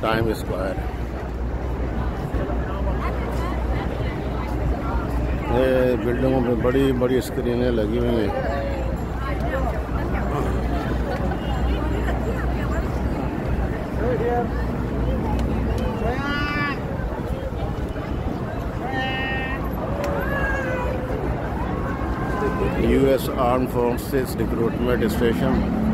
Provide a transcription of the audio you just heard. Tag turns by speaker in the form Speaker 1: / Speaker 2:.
Speaker 1: Time square. ये बिल्डिंगों में बड़ी बड़ी स्क्रीनें लगी हुई हैं। US arm forces recruitment station.